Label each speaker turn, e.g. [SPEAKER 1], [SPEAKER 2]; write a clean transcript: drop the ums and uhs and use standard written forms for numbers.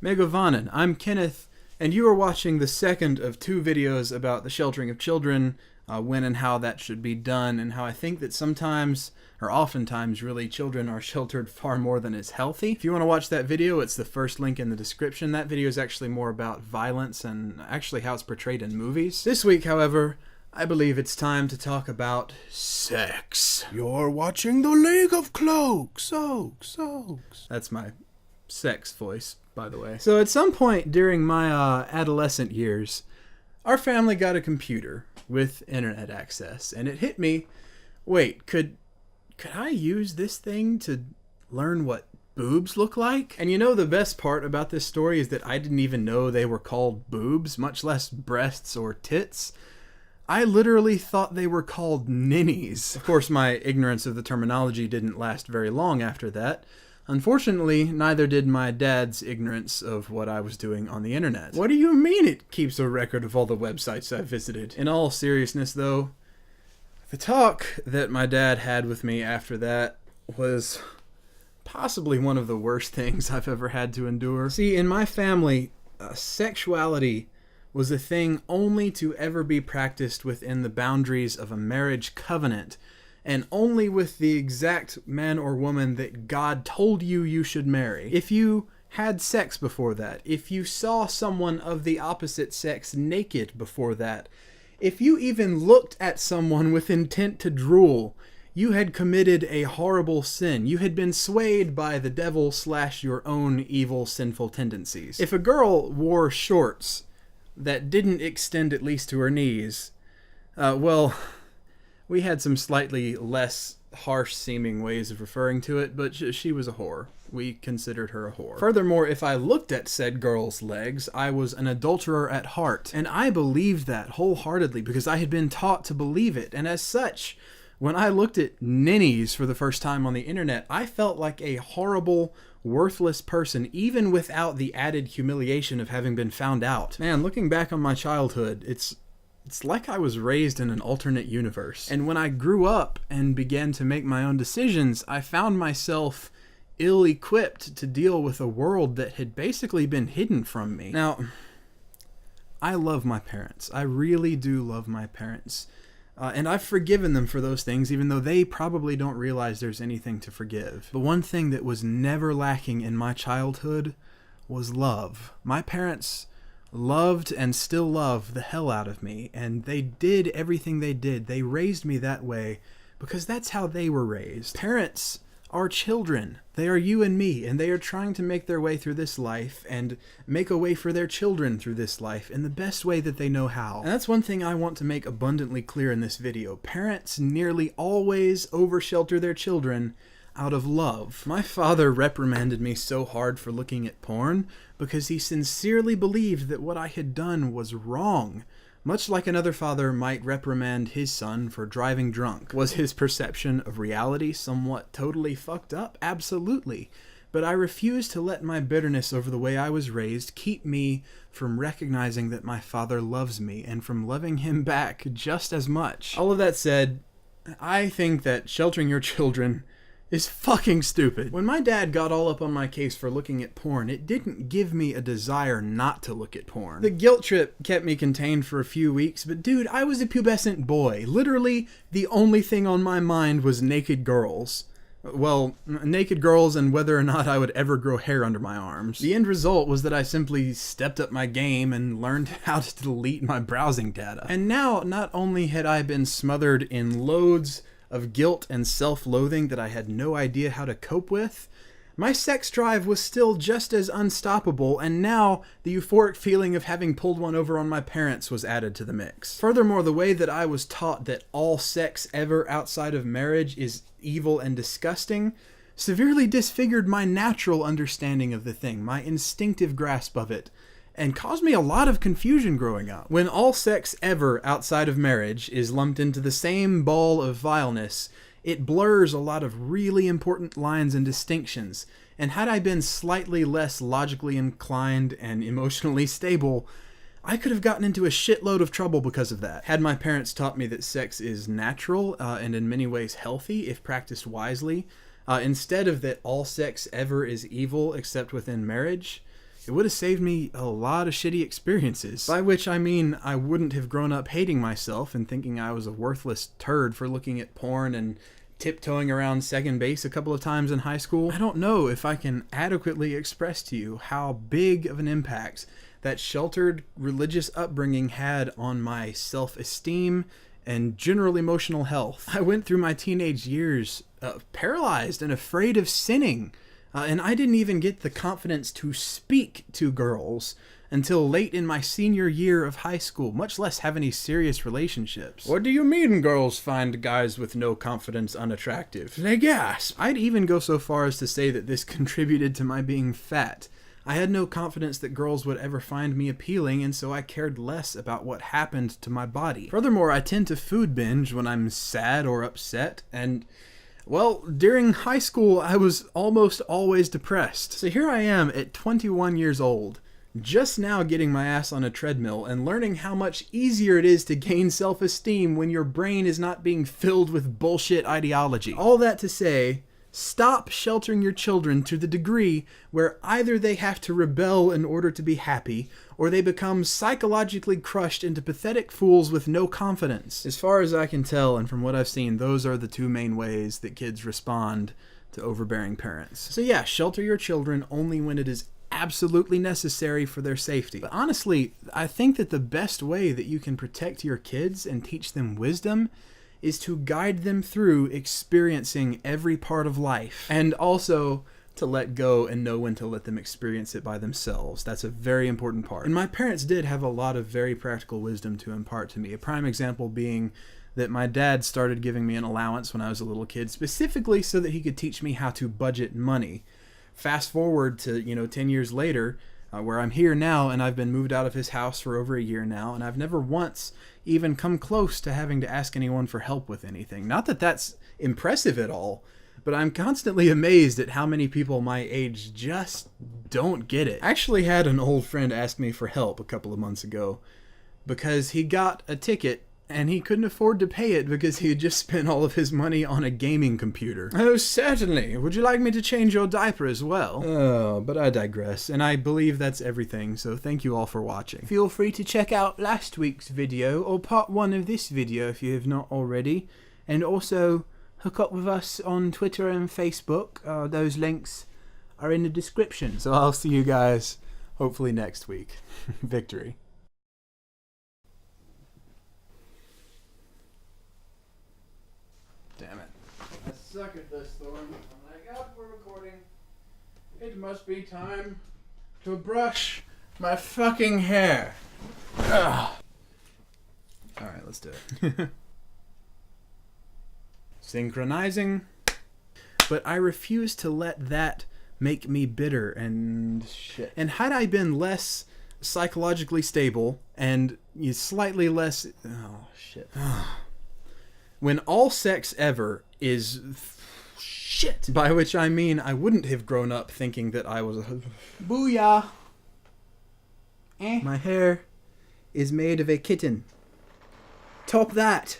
[SPEAKER 1] Megavanan, I'm Kenneth, and you are watching the second of two videos about the sheltering of children, when and how that should be done, and how I think that sometimes, or oftentimes really, children are sheltered far more than is healthy. If you want to watch that video, it's the first link in the description. That video is actually more about violence and actually how it's portrayed in movies. This week, however, I believe it's time to talk about sex.
[SPEAKER 2] You're watching the League of Cloaks. Oaks.
[SPEAKER 1] That's my sex voice, by the way. So at some point during my adolescent years, our family got a computer with internet access, and it hit me, wait, could I use this thing to learn what boobs look like? And you know, the best part about this story is that I didn't even know they were called boobs, much less breasts or tits. I literally thought they were called ninnies. Of course, my ignorance of the terminology didn't last very long after that. Unfortunately, neither did my dad's ignorance of what I was doing on the internet. What do you mean it keeps a record of all the websites I've visited? In all seriousness, though, the talk that my dad had with me after that was possibly one of the worst things I've ever had to endure. See, in my family, sexuality was a thing only to ever be practiced within the boundaries of a marriage covenant, and only with the exact man or woman that God told you should marry. If you had sex before that, if you saw someone of the opposite sex naked before that, if you even looked at someone with intent to drool, you had committed a horrible sin. You had been swayed by the devil / your own evil, sinful tendencies. If a girl wore shorts that didn't extend at least to her knees, well, we had some slightly less harsh-seeming ways of referring to it, but she was a whore. We considered her a whore. Furthermore, if I looked at said girl's legs, I was an adulterer at heart. And I believed that wholeheartedly because I had been taught to believe it. And as such, when I looked at ninnies for the first time on the internet, I felt like a horrible, worthless person, even without the added humiliation of having been found out. Man, looking back on my childhood, it's like I was raised in an alternate universe. And when I grew up and began to make my own decisions, I found myself ill-equipped to deal with a world that had basically been hidden from me. Now, I love my parents. I really do love my parents. And I've forgiven them for those things, even though they probably don't realize there's anything to forgive. The one thing that was never lacking in my childhood was love. My parents loved and still love the hell out of me, and they did everything they did. They raised me that way because that's how they were raised. Parents are children. They are you and me, and they are trying to make their way through this life and make a way for their children through this life in the best way that they know how. And that's one thing I want to make abundantly clear in this video. Parents nearly always overshelter their children out of love. My father reprimanded me so hard for looking at porn because he sincerely believed that what I had done was wrong. Much like another father might reprimand his son for driving drunk. Was his perception of reality somewhat totally fucked up? Absolutely. But I refused to let my bitterness over the way I was raised keep me from recognizing that my father loves me and from loving him back just as much. All of that said, I think that sheltering your children is fucking stupid. When my dad got all up on my case for looking at porn, it didn't give me a desire not to look at porn. The guilt trip kept me contained for a few weeks, but dude, I was a pubescent boy. Literally, the only thing on my mind was naked girls. Well, naked girls and whether or not I would ever grow hair under my arms. The end result was that I simply stepped up my game and learned how to delete my browsing data. And now, not only had I been smothered in loads of guilt and self-loathing that I had no idea how to cope with, my sex drive was still just as unstoppable, and now the euphoric feeling of having pulled one over on my parents was added to the mix. Furthermore, the way that I was taught that all sex ever outside of marriage is evil and disgusting severely disfigured my natural understanding of the thing, my instinctive grasp of it, and caused me a lot of confusion growing up. When all sex ever outside of marriage is lumped into the same ball of vileness, it blurs a lot of really important lines and distinctions, and had I been slightly less logically inclined and emotionally stable, I could have gotten into a shitload of trouble because of that. Had my parents taught me that sex is natural and in many ways healthy if practiced wisely, instead of that all sex ever is evil except within marriage, It would have saved me a lot of shitty experiences. By which I mean I wouldn't have grown up hating myself and thinking I was a worthless turd for looking at porn and tiptoeing around second base a couple of times in high school. I don't know if I can adequately express to you how big of an impact that sheltered religious upbringing had on my self-esteem and general emotional health. I went through my teenage years paralyzed and afraid of sinning, and I didn't even get the confidence to speak to girls until late in my senior year of high school, much less have any serious relationships. What do you mean girls find guys with no confidence unattractive? They gasp. I'd even go so far as to say that this contributed to my being fat. I had no confidence that girls would ever find me appealing, and so I cared less about what happened to my body. Furthermore, I tend to food binge when I'm sad or upset, and well, during high school, I was almost always depressed. So here I am at 21 years old, just now getting my ass on a treadmill and learning how much easier it is to gain self-esteem when your brain is not being filled with bullshit ideology. All that to say, stop sheltering your children to the degree where either they have to rebel in order to be happy, or they become psychologically crushed into pathetic fools with no confidence. As far as I can tell, and from what I've seen, those are the two main ways that kids respond to overbearing parents. So yeah, shelter your children only when it is absolutely necessary for their safety. But honestly, I think that the best way that you can protect your kids and teach them wisdom is to guide them through experiencing every part of life, and also to let go and know when to let them experience it by themselves. That's a very important part. And my parents did have a lot of very practical wisdom to impart to me. A prime example being that my dad started giving me an allowance when I was a little kid, specifically so that he could teach me how to budget money. Fast forward to, 10 years later, where I'm here now, and I've been moved out of his house for over a year now, and I've never once even come close to having to ask anyone for help with anything. Not that that's impressive at all, but I'm constantly amazed at how many people my age just don't get it. I actually had an old friend ask me for help a couple of months ago because he got a ticket and he couldn't afford to pay it because he had just spent all of his money on a gaming computer. Oh, certainly. Would you like me to change your diaper as well? Oh, but I digress, and I believe that's everything, so thank you all for watching. Feel free to check out last week's video, or part 1 of this video if you have not already, and also hook up with us on Twitter and Facebook. Those links are in the description. So I'll see you guys hopefully next week. Victory. Damn it. I suck at this, Thorn. I'm like, oh, we're recording. It must be time to brush my fucking hair. Ugh. Alright, let's do it. Synchronizing. But I refuse to let that make me bitter and shit. And had I been less psychologically stable and slightly less... Oh, shit. When all sex ever is shit. By which I mean I wouldn't have grown up thinking that I was a... Booyah. My hair is made of a kitten. Top that.